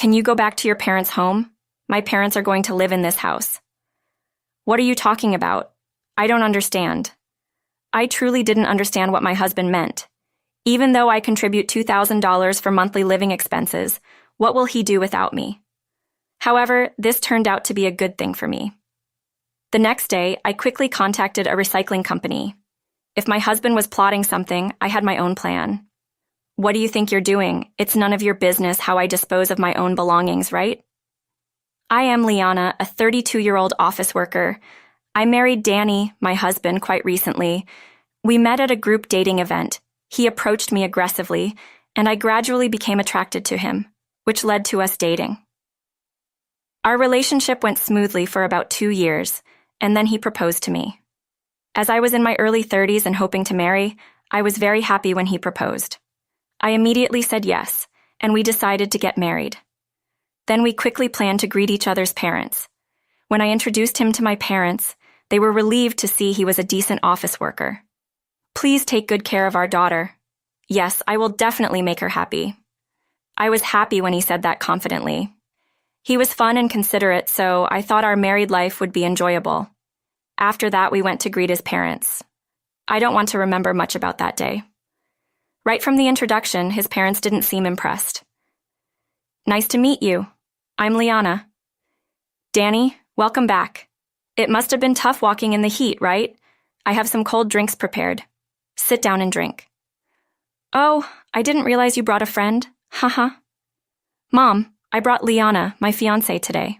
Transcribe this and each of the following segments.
Can you go back to your parents' home? My parents are going to live in this house. What are you talking about? I don't understand. I truly didn't understand what my husband meant. Even though I contribute $2,000 for monthly living expenses, what will he do without me? However, this turned out to be a good thing for me. The next day, I quickly contacted a recycling company. If my husband was plotting something, I had my own plan. What do you think you're doing? It's none of your business how I dispose of my own belongings, right? I am Liana, a 32-year-old office worker. I married Danny, my husband, quite recently. We met at a group dating event. He approached me aggressively, and I gradually became attracted to him, which led to us dating. Our relationship went smoothly for about 2 years, and then he proposed to me. As I was in my early 30s and hoping to marry, I was very happy when he proposed. I immediately said yes, and we decided to get married. Then we quickly planned to greet each other's parents. When I introduced him to my parents, they were relieved to see he was a decent office worker. Please take good care of our daughter. Yes, I will definitely make her happy. I was happy when he said that confidently. He was fun and considerate, so I thought our married life would be enjoyable. After that, we went to greet his parents. I don't want to remember much about that day. Right from the introduction, his parents didn't seem impressed. Nice to meet you. I'm Liana. Danny, welcome back. It must have been tough walking in the heat, right? I have some cold drinks prepared. Sit down and drink. Oh, I didn't realize you brought a friend. Haha. Mom, I brought Liana, my fiancé, today.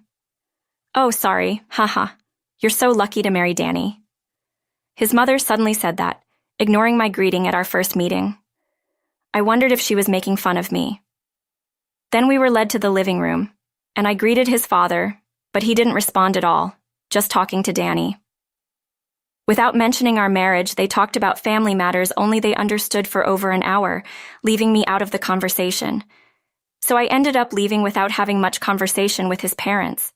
Oh, sorry. Haha. You're so lucky to marry Danny. His mother suddenly said that, ignoring my greeting at our first meeting. I wondered if she was making fun of me. Then we were led to the living room, and I greeted his father, but he didn't respond at all, just talking to Danny. Without mentioning our marriage, they talked about family matters only they understood for over an hour, leaving me out of the conversation. So I ended up leaving without having much conversation with his parents.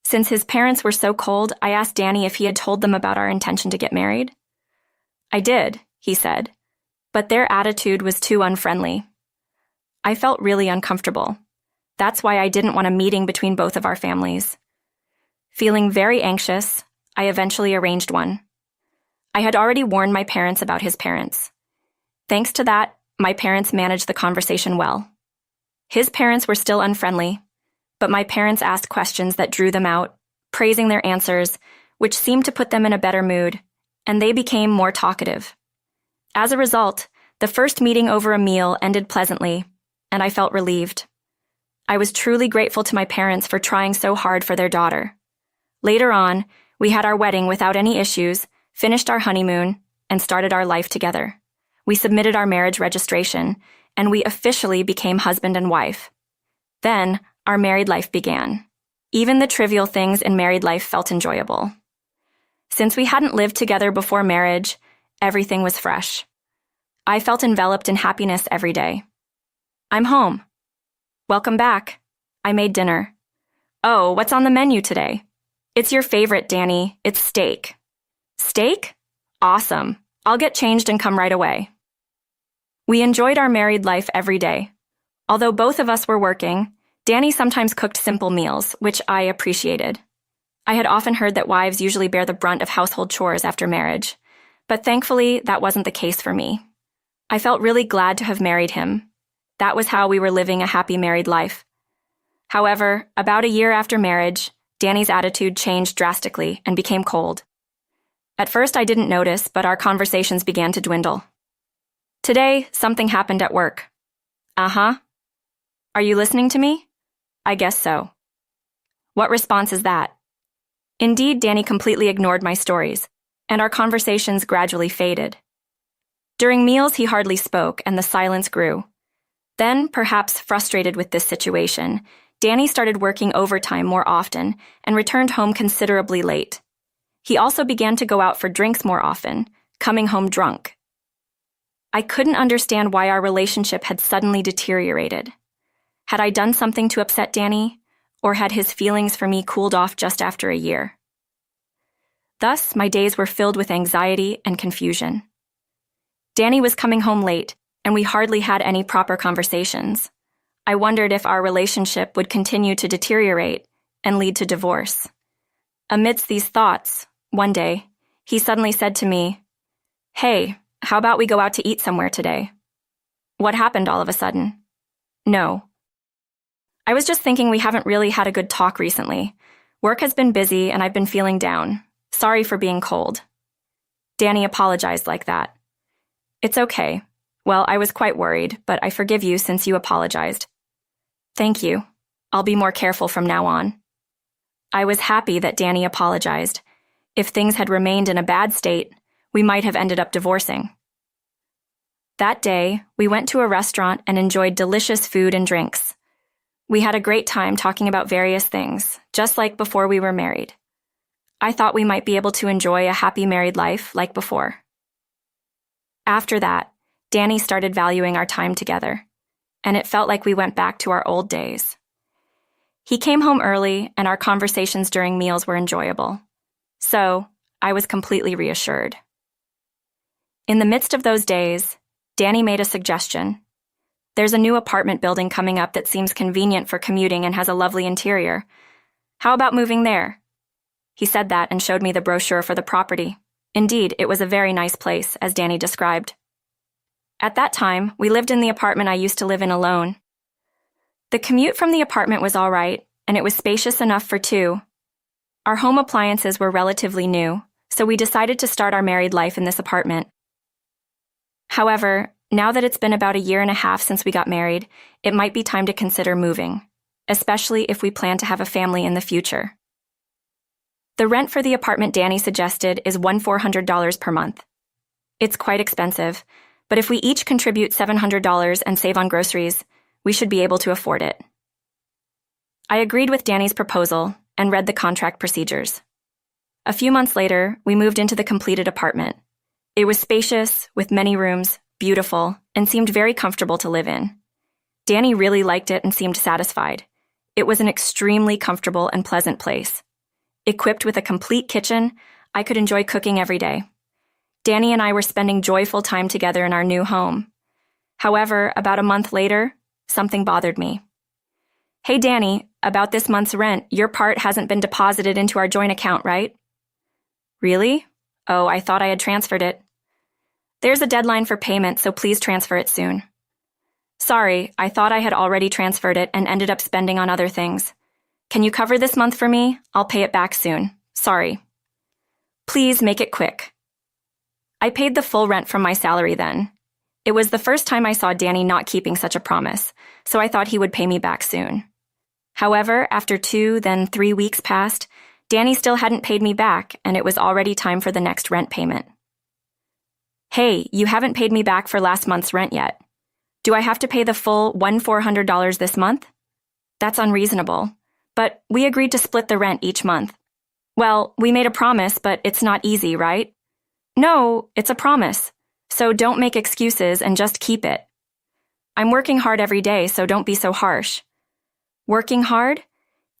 Since his parents were so cold, I asked Danny if he had told them about our intention to get married. I did, he said, but their attitude was too unfriendly. I felt really uncomfortable. That's why I didn't want a meeting between both of our families. Feeling very anxious, I eventually arranged one. I had already warned my parents about his parents. Thanks to that, my parents managed the conversation well. His parents were still unfriendly, but my parents asked questions that drew them out, praising their answers, which seemed to put them in a better mood, and they became more talkative. As a result, the first meeting over a meal ended pleasantly, and I felt relieved. I was truly grateful to my parents for trying so hard for their daughter. Later on, we had our wedding without any issues, finished our honeymoon, and started our life together. We submitted our marriage registration, and we officially became husband and wife. Then, our married life began. Even the trivial things in married life felt enjoyable. Since we hadn't lived together before marriage, everything was fresh. I felt enveloped in happiness every day. I'm home. Welcome back. I made dinner. Oh, what's on the menu today? It's your favorite, Danny. It's steak. Steak? Awesome. I'll get changed and come right away. We enjoyed our married life every day. Although both of us were working, Danny sometimes cooked simple meals, which I appreciated. I had often heard that wives usually bear the brunt of household chores after marriage, but thankfully that wasn't the case for me. I felt really glad to have married him. That was how we were living a happy married life. However, about a year after marriage, Danny's attitude changed drastically and became cold. At first I didn't notice, but our conversations began to dwindle. Today, something happened at work. Uh-huh. Are you listening to me? I guess so. What response is that? Indeed, Danny completely ignored my stories, and our conversations gradually faded. During meals, he hardly spoke, and the silence grew. Then, perhaps frustrated with this situation, Danny started working overtime more often and returned home considerably late. He also began to go out for drinks more often, coming home drunk. I couldn't understand why our relationship had suddenly deteriorated. Had I done something to upset Danny, or had his feelings for me cooled off just after a year? Thus, my days were filled with anxiety and confusion. Danny was coming home late, and we hardly had any proper conversations. I wondered if our relationship would continue to deteriorate and lead to divorce. Amidst these thoughts, one day, he suddenly said to me, "Hey, how about we go out to eat somewhere today?" What happened all of a sudden? No. I was just thinking we haven't really had a good talk recently. Work has been busy and I've been feeling down. Sorry for being cold. Danny apologized like that. It's okay. Well, I was quite worried, but I forgive you since you apologized. Thank you. I'll be more careful from now on. I was happy that Danny apologized. If things had remained in a bad state, we might have ended up divorcing. That day, we went to a restaurant and enjoyed delicious food and drinks. We had a great time talking about various things, just like before we were married. I thought we might be able to enjoy a happy married life like before. After that, Danny started valuing our time together, and it felt like we went back to our old days. He came home early, and our conversations during meals were enjoyable. So, I was completely reassured. In the midst of those days, Danny made a suggestion. There's a new apartment building coming up that seems convenient for commuting and has a lovely interior. How about moving there? He said that and showed me the brochure for the property. Indeed, it was a very nice place, as Danny described. At that time, we lived in the apartment I used to live in alone. The commute from the apartment was all right, and it was spacious enough for two. Our home appliances were relatively new, so we decided to start our married life in this apartment. However, now that it's been about a year and a half since we got married, it might be time to consider moving, especially if we plan to have a family in the future. The rent for the apartment Danny suggested is $1,400 per month. It's quite expensive, but if we each contribute $700 and save on groceries, we should be able to afford it. I agreed with Danny's proposal and read the contract procedures. A few months later, we moved into the completed apartment. It was spacious, with many rooms, beautiful, and seemed very comfortable to live in. Danny really liked it and seemed satisfied. It was an extremely comfortable and pleasant place. Equipped with a complete kitchen, I could enjoy cooking every day. Danny and I were spending joyful time together in our new home. However, about a month later, something bothered me. "Hey Danny, about this month's rent, your part hasn't been deposited into our joint account, right?" "Really? Oh, I thought I had transferred it." "There's a deadline for payment, so please transfer it soon." "Sorry, I thought I had already transferred it and ended up spending on other things. Can you cover this month for me? I'll pay it back soon. Sorry." "Please make it quick." I paid the full rent from my salary then. It was the first time I saw Danny not keeping such a promise, so I thought he would pay me back soon. However, after 2, then 3 weeks passed, Danny still hadn't paid me back, and it was already time for the next rent payment. "Hey, you haven't paid me back for last month's rent yet. Do I have to pay the full $1,400 this month?" "That's unreasonable. But we agreed to split the rent each month." "Well, we made a promise, but it's not easy, right?" "No, it's a promise. So don't make excuses and just keep it." "I'm working hard every day, so don't be so harsh." "Working hard?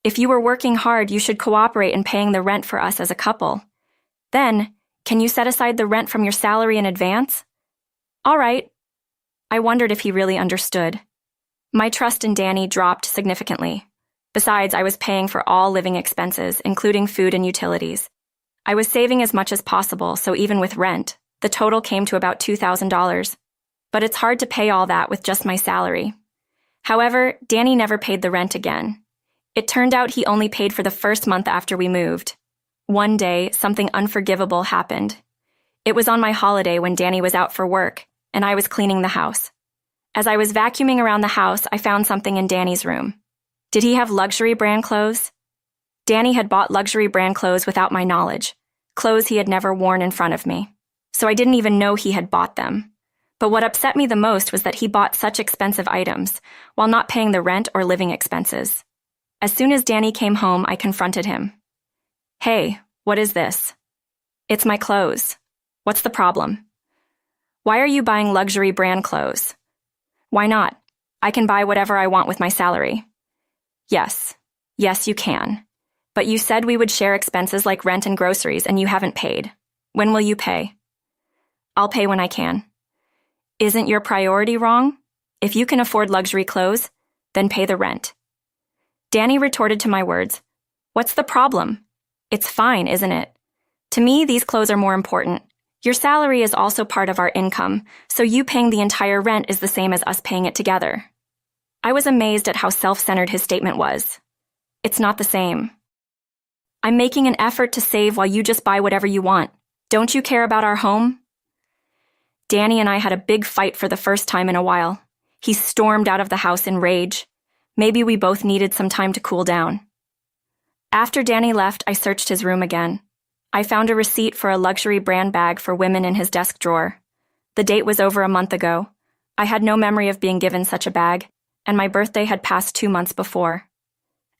If you were working hard, you should cooperate in paying the rent for us as a couple. Then, can you set aside the rent from your salary in advance?" "All right." I wondered if he really understood. My trust in Danny dropped significantly. Besides, I was paying for all living expenses, including food and utilities. I was saving as much as possible, so even with rent, the total came to about $2,000. But it's hard to pay all that with just my salary. However, Danny never paid the rent again. It turned out he only paid for the first month after we moved. One day, something unforgivable happened. It was on my holiday when Danny was out for work, and I was cleaning the house. As I was vacuuming around the house, I found something in Danny's room. Did he have luxury brand clothes? Danny had bought luxury brand clothes without my knowledge, clothes he had never worn in front of me. So I didn't even know he had bought them. But what upset me the most was that he bought such expensive items, while not paying the rent or living expenses. As soon as Danny came home, I confronted him. "Hey, what is this?" "It's my clothes. What's the problem?" "Why are you buying luxury brand clothes?" "Why not? I can buy whatever I want with my salary." Yes, you can. But you said we would share expenses like rent and groceries, and you haven't paid. When will you pay?" "I'll pay when I can." "Isn't your priority wrong? If you can afford luxury clothes, then pay the rent. Danny retorted to my words, "What's the problem? It's fine, isn't it? To me, these clothes are more important. Your salary is also part of our income, so you paying the entire rent is the same as us paying it together." I was amazed at how self-centered his statement was. It's not the same. I'm making an effort to save while you just buy whatever you want. Don't you care about our home? Danny and I had a big fight for the first time in a while. He stormed out of the house in rage. Maybe we both needed some time to cool down. After Danny left, I searched his room again. I found a receipt for a luxury brand bag for women in his desk drawer. The date was over a month ago. I had no memory of being given such a bag, and my birthday had passed 2 months before.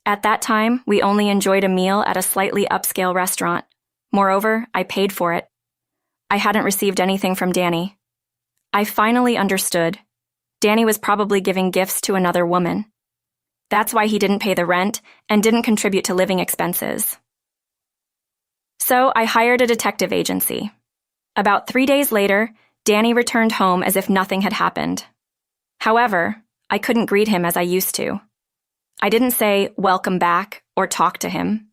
At that time, we only enjoyed a meal at a slightly upscale restaurant. Moreover, I paid for it. I hadn't received anything from Danny. I finally understood. Danny was probably giving gifts to another woman. That's why he didn't pay the rent and didn't contribute to living expenses. So I hired a detective agency. About 3 days later, Danny returned home as if nothing had happened. However, I couldn't greet him as I used to. I didn't say, "Welcome back," or talk to him.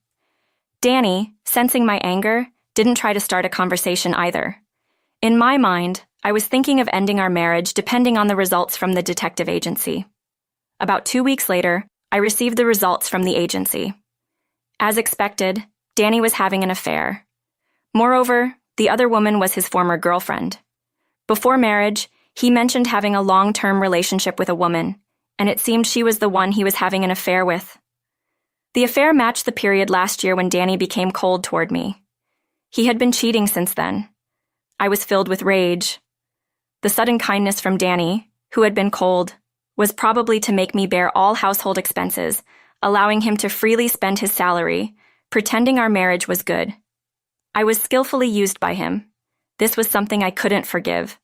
Danny, sensing my anger, didn't try to start a conversation either. In my mind, I was thinking of ending our marriage depending on the results from the detective agency. About 2 weeks later, I received the results from the agency. As expected, Danny was having an affair. Moreover, the other woman was his former girlfriend. Before marriage, he mentioned having a long-term relationship with a woman, and it seemed she was the one he was having an affair with. The affair matched the period last year when Danny became cold toward me. He had been cheating since then. I was filled with rage. The sudden kindness from Danny, who had been cold, was probably to make me bear all household expenses, allowing him to freely spend his salary, pretending our marriage was good. I was skillfully used by him. This was something I couldn't forgive.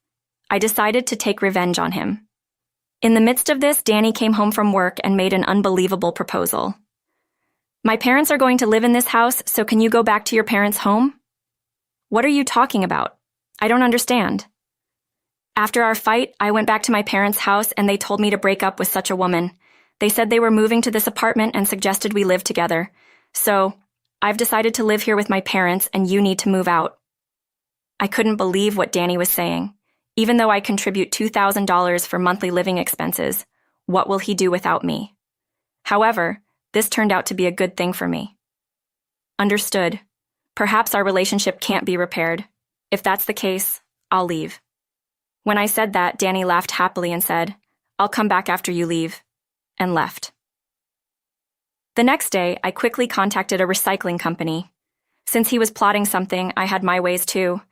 I decided to take revenge on him. In the midst of this, Danny came home from work and made an unbelievable proposal. "My parents are going to live in this house, so can you go back to your parents' home?" "What are you talking about? I don't understand." After our fight, I went back to my parents' house and they told me to break up with such a woman. They said they were moving to this apartment and suggested we live together. So, I've decided to live here with my parents and you need to move out. I couldn't believe what Danny was saying. Even though I contribute $2,000 for monthly living expenses, what will he do without me? However, this turned out to be a good thing for me. Understood. Perhaps our relationship can't be repaired. If that's the case, I'll leave. When I said that, Danny laughed happily and said, "I'll come back after you leave," and left. The next day, I quickly contacted a recycling company. Since he was plotting something, I had my ways too.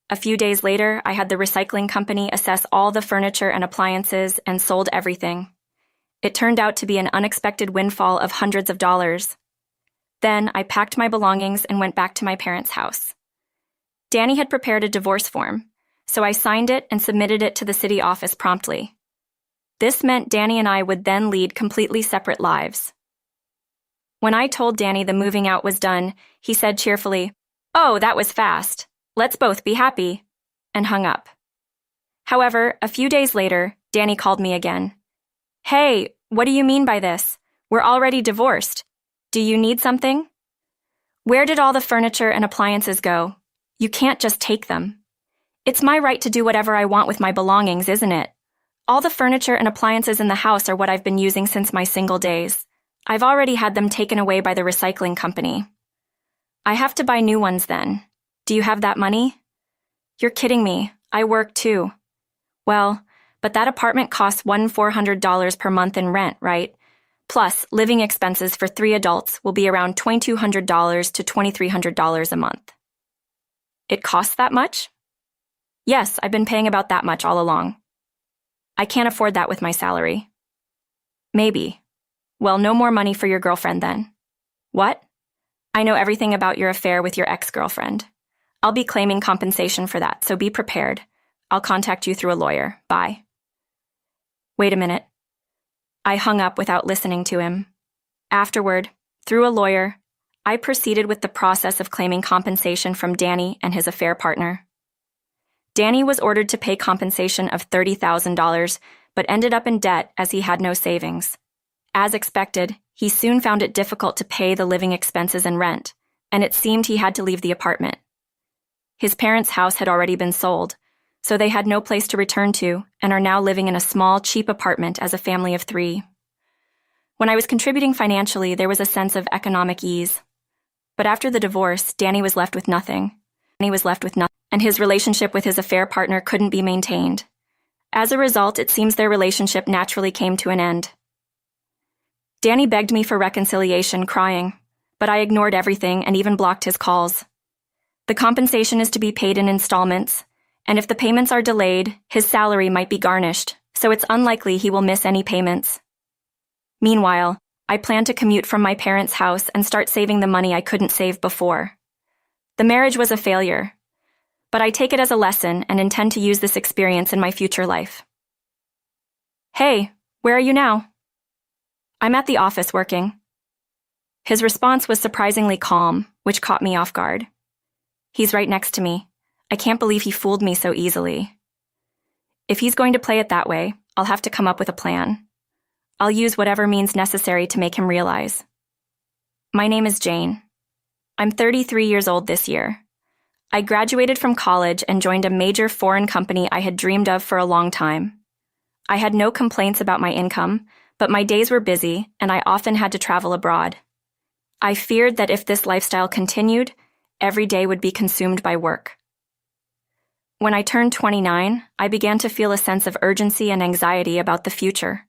A few days later, I had the recycling company assess all the furniture and appliances and sold everything. It turned out to be an unexpected windfall of hundreds of dollars. Then I packed my belongings and went back to my parents' house. Danny had prepared a divorce form, so I signed it and submitted it to the city office promptly. This meant Danny and I would then lead completely separate lives. When I told Danny the moving out was done, he said cheerfully, "Oh, that was fast. Let's both be happy," and hung up. However, a few days later, Danny called me again. "Hey, what do you mean by this? We're already divorced. Do you need something? Where did all the furniture and appliances go? You can't just take them. It's my right to do whatever I want with my belongings, isn't it? All the furniture and appliances in the house are what I've been using since my single days. I've already had them taken away by the recycling company. I have to buy new ones then. Do you have that money?" "You're kidding me. I work too." "Well, but that apartment costs $1,400 per month in rent, right? Plus, living expenses for 3 adults will be around $2,200 to $2,300 a month." "It costs that much?" "Yes, I've been paying about that much all along." "I can't afford that with my salary." "Maybe. Well, no more money for your girlfriend then." "What?" "I know everything about your affair with your ex-girlfriend. I'll be claiming compensation for that, so be prepared. I'll contact you through a lawyer. Bye." Wait a minute. I hung up without listening to him. Afterward, through a lawyer, I proceeded with the process of claiming compensation from Danny and his affair partner. Danny was ordered to pay compensation of $30,000, but ended up in debt as he had no savings. As expected, he soon found it difficult to pay the living expenses and rent, and it seemed he had to leave the apartment. His parents' house had already been sold, so they had no place to return to and are now living in a small, cheap apartment as a family of 3. When I was contributing financially, there was a sense of economic ease. But after the divorce, Danny was left with nothing. And his relationship with his affair partner couldn't be maintained. As a result, it seems their relationship naturally came to an end. Danny begged me for reconciliation, crying, but I ignored everything and even blocked his calls. The compensation is to be paid in installments, and if the payments are delayed, his salary might be garnished, so it's unlikely he will miss any payments. Meanwhile, I plan to commute from my parents' house and start saving the money I couldn't save before. The marriage was a failure, but I take it as a lesson and intend to use this experience in my future life. Hey, where are you now? I'm at the office working. His response was surprisingly calm, which caught me off guard. He's right next to me. I can't believe he fooled me so easily. If he's going to play it that way, I'll have to come up with a plan. I'll use whatever means necessary to make him realize. My name is Jane. I'm 33 years old this year. I graduated from college and joined a major foreign company I had dreamed of for a long time. I had no complaints about my income, but my days were busy and I often had to travel abroad. I feared that if this lifestyle continued, every day would be consumed by work. When I turned 29, I began to feel a sense of urgency and anxiety about the future,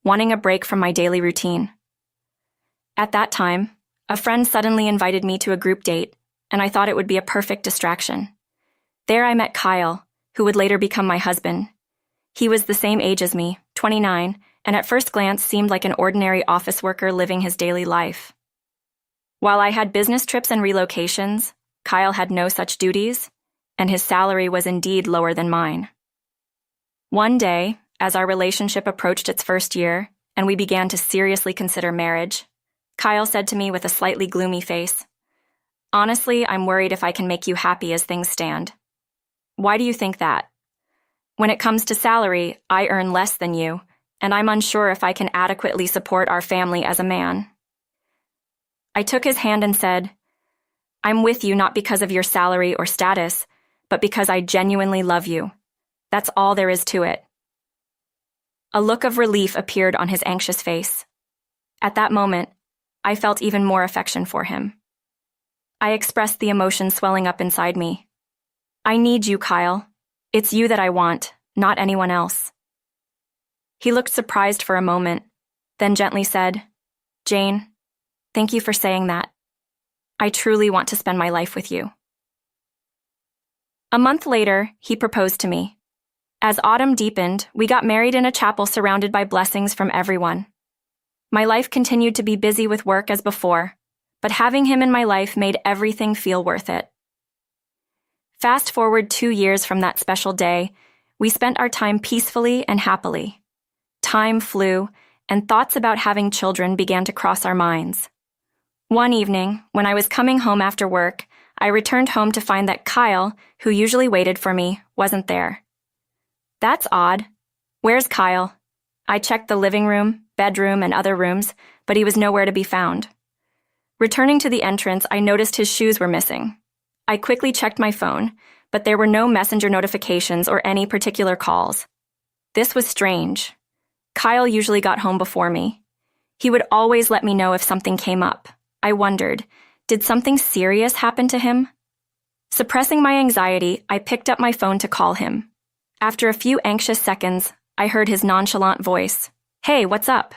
wanting a break from my daily routine. At that time, a friend suddenly invited me to a group date, and I thought it would be a perfect distraction. There I met Kyle, who would later become my husband. He was the same age as me, 29, and at first glance seemed like an ordinary office worker living his daily life. While I had business trips and relocations, Kyle had no such duties, and his salary was indeed lower than mine. One day, as our relationship approached its first year, and we began to seriously consider marriage, Kyle said to me with a slightly gloomy face, "Honestly, I'm worried if I can make you happy as things stand." "Why do you think that?" "When it comes to salary, I earn less than you, and I'm unsure if I can adequately support our family as a man." I took his hand and said, "I'm with you not because of your salary or status, but because I genuinely love you. That's all there is to it." A look of relief appeared on his anxious face. At that moment, I felt even more affection for him. I expressed the emotion swelling up inside me. "I need you, Kyle. It's you that I want, not anyone else." He looked surprised for a moment, then gently said, "Jane, thank you for saying that. I truly want to spend my life with you." A month later, he proposed to me. As autumn deepened, we got married in a chapel surrounded by blessings from everyone. My life continued to be busy with work as before, but having him in my life made everything feel worth it. Fast forward 2 years from that special day, we spent our time peacefully and happily. Time flew, and thoughts about having children began to cross our minds. One evening, when I was coming home after work, I returned home to find that Kyle, who usually waited for me, wasn't there. "That's odd. Where's Kyle?" I checked the living room, bedroom, and other rooms, but he was nowhere to be found. Returning to the entrance, I noticed his shoes were missing. I quickly checked my phone, but there were no messenger notifications or any particular calls. This was strange. Kyle usually got home before me. He would always let me know if something came up. I wondered, did something serious happen to him? Suppressing my anxiety, I picked up my phone to call him. After a few anxious seconds, I heard his nonchalant voice. "Hey, what's up?"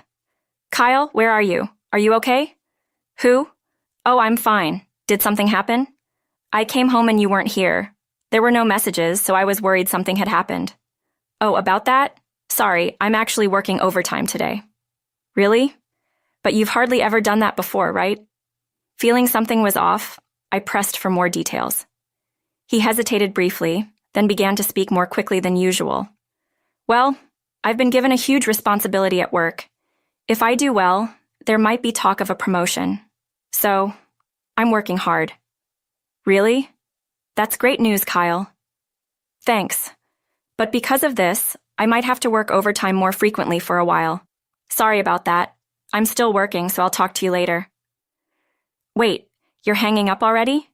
"Kyle, where are you? Are you okay?" "Who?" "Oh, I'm fine. Did something happen?" "I came home and you weren't here. There were no messages, so I was worried something had happened." "Oh, about that? Sorry, I'm actually working overtime today." "Really? But you've hardly ever done that before, right?" Feeling something was off, I pressed for more details. He hesitated briefly, then began to speak more quickly than usual. "Well, I've been given a huge responsibility at work. If I do well, there might be talk of a promotion. So, I'm working hard." "Really? That's great news, Kyle." "Thanks. But because of this, I might have to work overtime more frequently for a while. Sorry about that. I'm still working, so I'll talk to you later. Wait, you're hanging up already?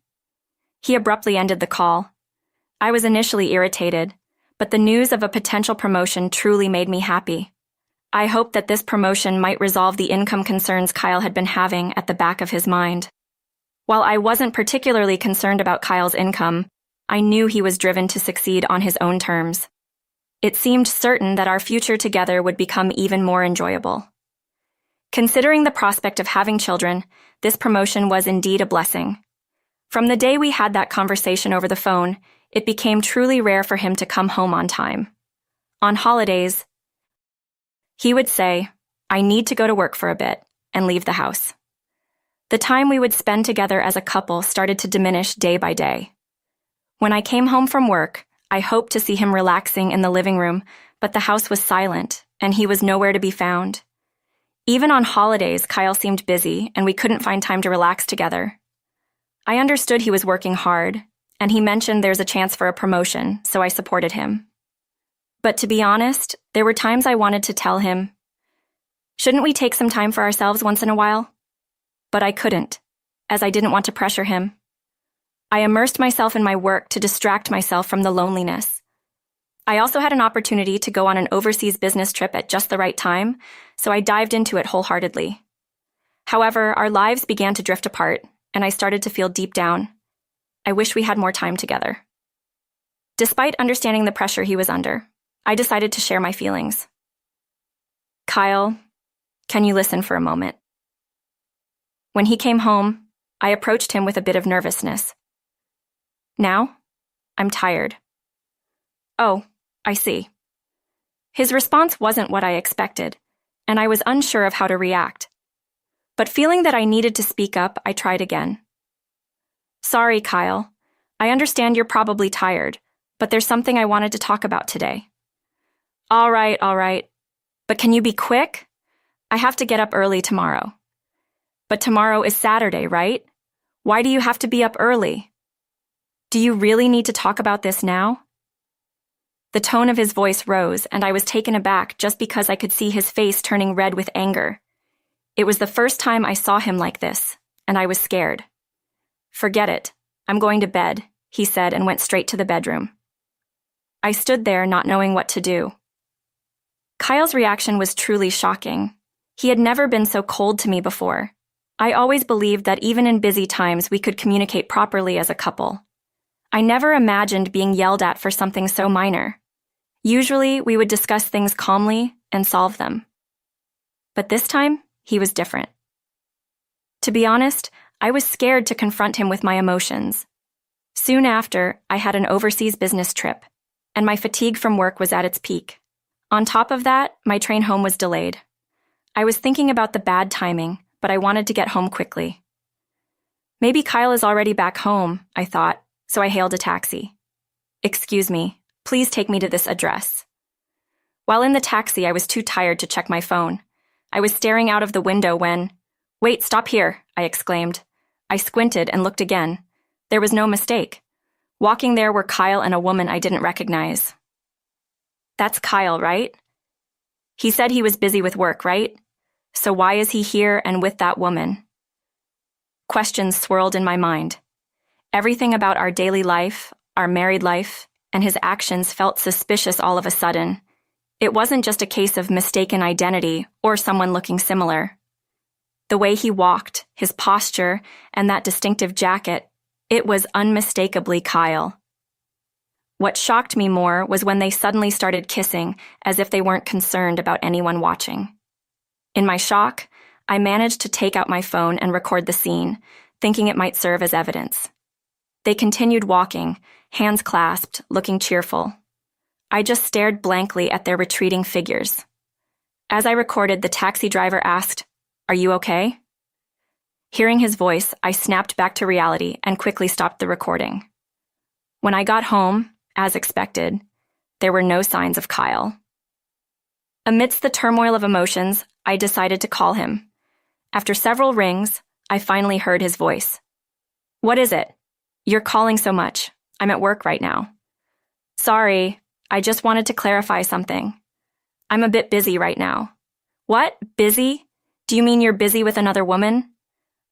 He abruptly ended the call. I was initially irritated, but the news of a potential promotion truly made me happy. I hoped that this promotion might resolve the income concerns Kyle had been having at the back of his mind. While I wasn't particularly concerned about Kyle's income, I knew he was driven to succeed on his own terms. It seemed certain that our future together would become even more enjoyable. Considering the prospect of having children, this promotion was indeed a blessing. From the day we had that conversation over the phone, it became truly rare for him to come home on time. On holidays, he would say, "I need to go to work for a bit," and leave the house. The time we would spend together as a couple started to diminish day by day. When I came home from work, I hoped to see him relaxing in the living room, but the house was silent, and he was nowhere to be found. Even on holidays, Kyle seemed busy, and we couldn't find time to relax together. I understood he was working hard, and he mentioned there's a chance for a promotion, so I supported him. But to be honest, there were times I wanted to tell him, "Shouldn't we take some time for ourselves once in a while?" But I couldn't, as I didn't want to pressure him. I immersed myself in my work to distract myself from the loneliness. I also had an opportunity to go on an overseas business trip at just the right time, so I dived into it wholeheartedly. However, our lives began to drift apart, and I started to feel deep down, I wish we had more time together. Despite understanding the pressure he was under, I decided to share my feelings. "Kyle, can you listen for a moment?" When he came home, I approached him with a bit of nervousness. "Now? I'm tired." "Oh, I see." His response wasn't what I expected, and I was unsure of how to react. But feeling that I needed to speak up, I tried again. "Sorry, Kyle. I understand you're probably tired, but there's something I wanted to talk about today." All right. But can you be quick? I have to get up early tomorrow." "But tomorrow is Saturday, right? Why do you have to be up early? Do you really need to talk about this now?" The tone of his voice rose, and I was taken aback just because I could see his face turning red with anger. It was the first time I saw him like this, and I was scared. "Forget it. I'm going to bed," he said and went straight to the bedroom. I stood there not knowing what to do. Kyle's reaction was truly shocking. He had never been so cold to me before. I always believed that even in busy times we could communicate properly as a couple. I never imagined being yelled at for something so minor. Usually, we would discuss things calmly and solve them. But this time, he was different. To be honest, I was scared to confront him with my emotions. Soon after, I had an overseas business trip, and my fatigue from work was at its peak. On top of that, my train home was delayed. I was thinking about the bad timing, but I wanted to get home quickly. Maybe Kyle is already back home, I thought, so I hailed a taxi. "Excuse me, please take me to this address." While in the taxi, I was too tired to check my phone. I was staring out of the window when, "Wait, stop here," I exclaimed. I squinted and looked again. There was no mistake. Walking there were Kyle and a woman I didn't recognize. "That's Kyle, right? He said he was busy with work, right? So why is he here and with that woman?" Questions swirled in my mind. Everything about our daily life, our married life, and his actions felt suspicious all of a sudden. It wasn't just a case of mistaken identity or someone looking similar. The way he walked, his posture, and that distinctive jacket, it was unmistakably Kyle. What shocked me more was when they suddenly started kissing as if they weren't concerned about anyone watching. In my shock, I managed to take out my phone and record the scene, thinking it might serve as evidence. They continued walking, hands clasped, looking cheerful. I just stared blankly at their retreating figures. As I recorded, the taxi driver asked, "Are you okay?" Hearing his voice, I snapped back to reality and quickly stopped the recording. When I got home, as expected, there were no signs of Kyle. Amidst the turmoil of emotions, I decided to call him. After several rings, I finally heard his voice. "What is it? You're calling so much. I'm at work right now." "Sorry, I just wanted to clarify something. I'm a bit busy right now." "What? Busy? Do you mean you're busy with another woman?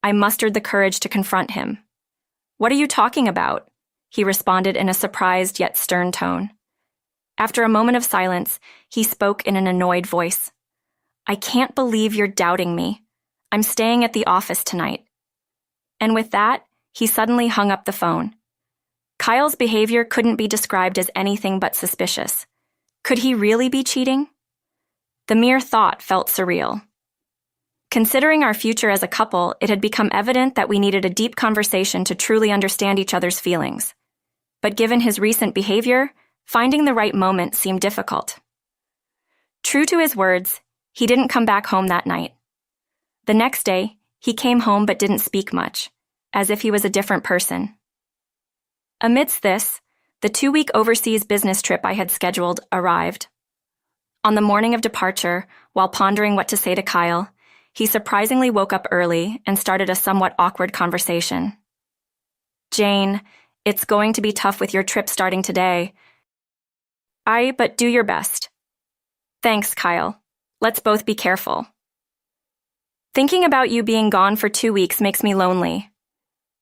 I mustered the courage to confront him. What are you talking about? He responded in a surprised yet stern tone. After a moment of silence, he spoke in an annoyed voice. I can't believe you're doubting me. I'm staying at the office tonight. And with that, he suddenly hung up the phone. Kyle's behavior couldn't be described as anything but suspicious. Could he really be cheating? The mere thought felt surreal. Considering our future as a couple, it had become evident that we needed a deep conversation to truly understand each other's feelings. But given his recent behavior, finding the right moment seemed difficult. True to his words, he didn't come back home that night. The next day, he came home but didn't speak much, as if he was a different person. Amidst this, the 2-week overseas business trip I had scheduled arrived. On the morning of departure, while pondering what to say to Kyle, he surprisingly woke up early and started a somewhat awkward conversation. Jane, it's going to be tough with your trip starting today. But do your best. Thanks, Kyle. Let's both be careful. Thinking about you being gone for 2 weeks makes me lonely.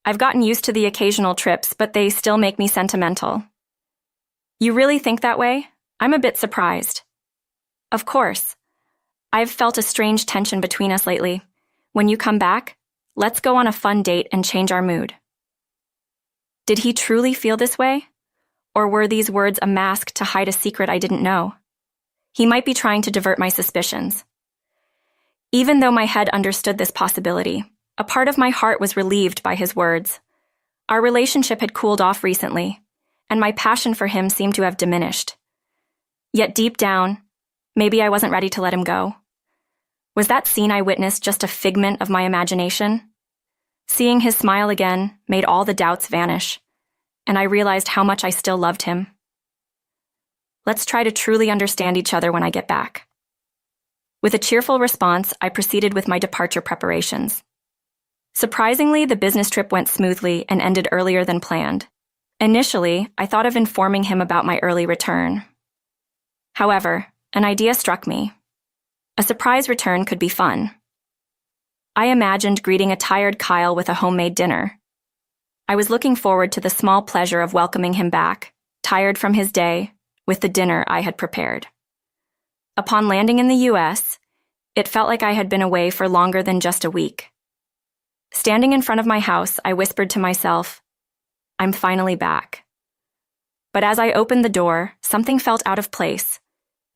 I've gotten used to the occasional trips, but they still make me sentimental. You really think that way? I'm a bit surprised. Of course. I've felt a strange tension between us lately. When you come back, let's go on a fun date and change our mood. Did he truly feel this way? Or were these words a mask to hide a secret I didn't know? He might be trying to divert my suspicions. Even though my head understood this possibility, a part of my heart was relieved by his words. Our relationship had cooled off recently, and my passion for him seemed to have diminished. Yet deep down, maybe I wasn't ready to let him go. Was that scene I witnessed just a figment of my imagination? Seeing his smile again made all the doubts vanish, and I realized how much I still loved him. Let's try to truly understand each other when I get back. With a cheerful response, I proceeded with my departure preparations. Surprisingly, the business trip went smoothly and ended earlier than planned. Initially, I thought of informing him about my early return. However, an idea struck me. A surprise return could be fun. I imagined greeting a tired Kyle with a homemade dinner. I was looking forward to the small pleasure of welcoming him back, tired from his day, with the dinner I had prepared. Upon landing in the U.S., it felt like I had been away for longer than just a week. Standing in front of my house, I whispered to myself, I'm finally back. But as I opened the door, something felt out of place.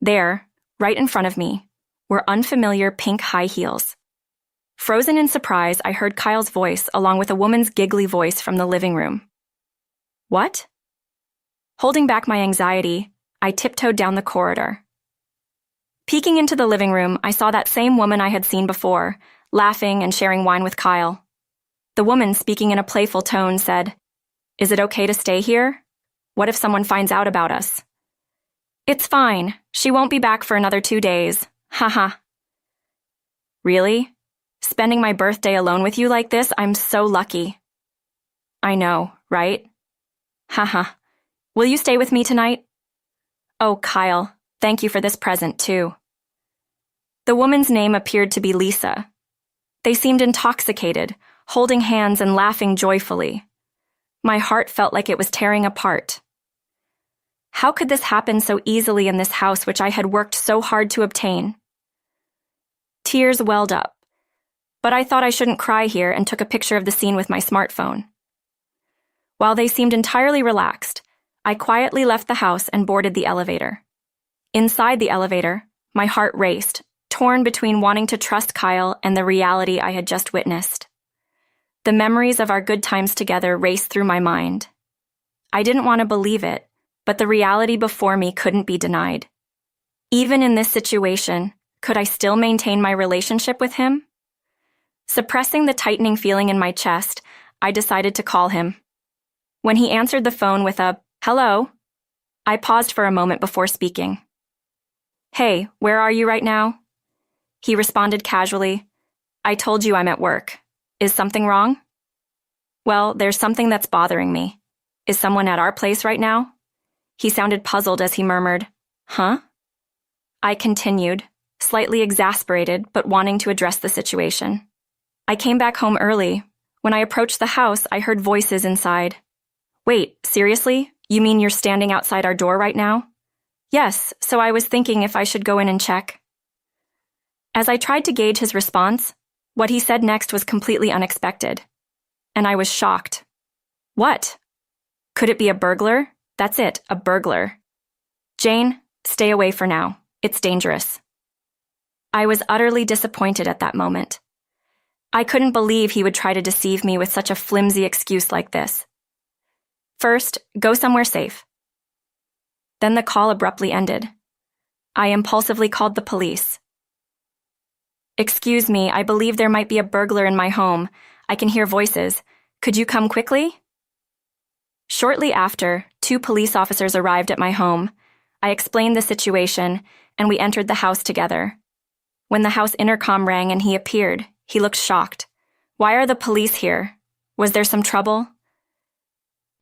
There, right in front of me, were unfamiliar pink high heels. Frozen in surprise, I heard Kyle's voice along with a woman's giggly voice from the living room. What? Holding back my anxiety, I tiptoed down the corridor. Peeking into the living room, I saw that same woman I had seen before, laughing and sharing wine with Kyle. The woman, speaking in a playful tone, said, Is it okay to stay here? What if someone finds out about us? It's fine. She won't be back for another 2 days. Haha. Really? Spending my birthday alone with you like this? I'm so lucky. I know, right? Haha. Will you stay with me tonight? Oh, Kyle, thank you for this present, too. The woman's name appeared to be Lisa. They seemed intoxicated, holding hands and laughing joyfully. My heart felt like it was tearing apart. How could this happen so easily in this house which I had worked so hard to obtain? Tears welled up, but I thought I shouldn't cry here and took a picture of the scene with my smartphone. While they seemed entirely relaxed, I quietly left the house and boarded the elevator. Inside the elevator, my heart raced, torn between wanting to trust Kyle and the reality I had just witnessed. The memories of our good times together raced through my mind. I didn't want to believe it, but the reality before me couldn't be denied. Even in this situation, could I still maintain my relationship with him? Suppressing the tightening feeling in my chest, I decided to call him. When he answered the phone with a, "Hello," I paused for a moment before speaking. "Hey, where are you right now?" He responded casually, "I told you I'm at work. Is something wrong?" "Well, there's something that's bothering me. Is someone at our place right now?" He sounded puzzled as he murmured, "Huh?" I continued, slightly exasperated but wanting to address the situation. I came back home early. When I approached the house, I heard voices inside. Wait, seriously? You mean you're standing outside our door right now? Yes, so I was thinking if I should go in and check. As I tried to gauge his response, what he said next was completely unexpected. And I was shocked. What? Could it be a burglar? That's it, a burglar. Jane, stay away for now. It's dangerous. I was utterly disappointed at that moment. I couldn't believe he would try to deceive me with such a flimsy excuse like this. First, go somewhere safe. Then the call abruptly ended. I impulsively called the police. Excuse me, I believe there might be a burglar in my home. I can hear voices. Could you come quickly? Shortly after, 2 police officers arrived at my home. I explained the situation, and we entered the house together. When the house intercom rang and he appeared, he looked shocked. Why are the police here? Was there some trouble?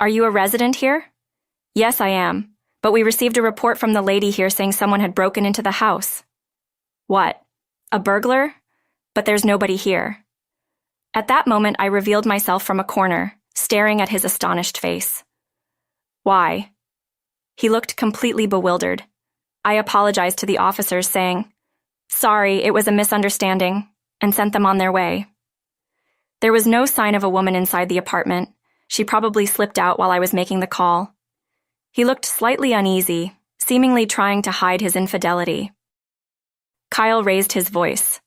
Are you a resident here? Yes, I am, but we received a report from the lady here saying someone had broken into the house. What? A burglar? But there's nobody here. At that moment, I revealed myself from a corner, staring at his astonished face. Why? He looked completely bewildered. I apologized to the officers, saying, "Sorry, it was a misunderstanding," and sent them on their way. There was no sign of a woman inside the apartment. She probably slipped out while I was making the call. He looked slightly uneasy, seemingly trying to hide his infidelity. Kyle raised his voice.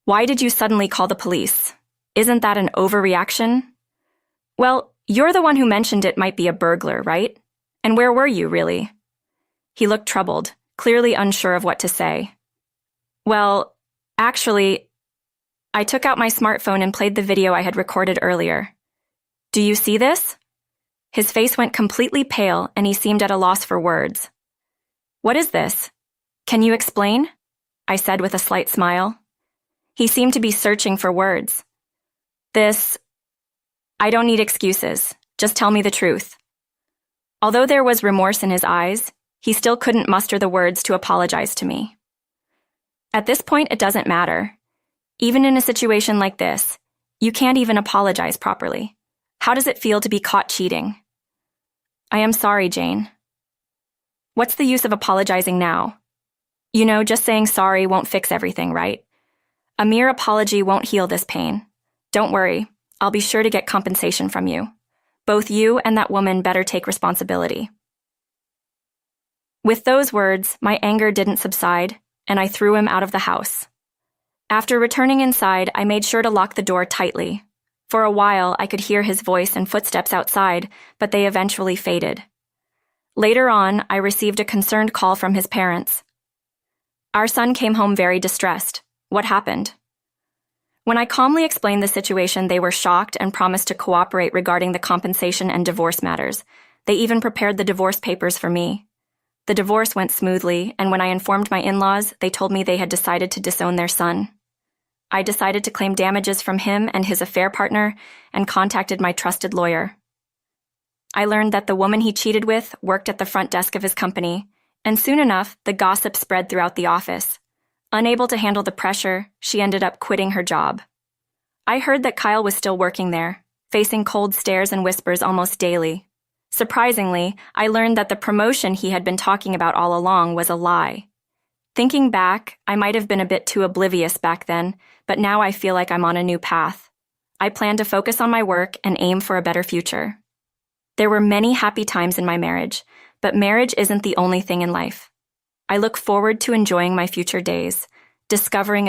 Why did you suddenly call the police? Isn't that an overreaction? Well, you're the one who mentioned it might be a burglar, right? And where were you, really? He looked troubled, clearly unsure of what to say. Well, actually, I took out my smartphone and played the video I had recorded earlier. Do you see this? His face went completely pale and he seemed at a loss for words. What is this? Can you explain? I said with a slight smile. He seemed to be searching for words. I don't need excuses. Just tell me the truth. Although there was remorse in his eyes, he still couldn't muster the words to apologize to me. At this point, it doesn't matter. Even in a situation like this, you can't even apologize properly. How does it feel to be caught cheating? I am sorry, Jane. What's the use of apologizing now? You know, just saying sorry won't fix everything, right? A mere apology won't heal this pain. Don't worry, I'll be sure to get compensation from you. Both you and that woman better take responsibility. With those words, my anger didn't subside, and I threw him out of the house. After returning inside, I made sure to lock the door tightly. For a while, I could hear his voice and footsteps outside, but they eventually faded. Later on, I received a concerned call from his parents. Our son came home very distressed. What happened? When I calmly explained the situation, they were shocked and promised to cooperate regarding the compensation and divorce matters. They even prepared the divorce papers for me. The divorce went smoothly, and when I informed my in-laws, they told me they had decided to disown their son. I decided to claim damages from him and his affair partner and contacted my trusted lawyer. I learned that the woman he cheated with worked at the front desk of his company, and soon enough, the gossip spread throughout the office. Unable to handle the pressure, she ended up quitting her job. I heard that Kyle was still working there, facing cold stares and whispers almost daily. Surprisingly, I learned that the promotion he had been talking about all along was a lie. Thinking back, I might have been a bit too oblivious back then, but now I feel like I'm on a new path. I plan to focus on my work and aim for a better future. There were many happy times in my marriage, but marriage isn't the only thing in life. I look forward to enjoying my future days, discovering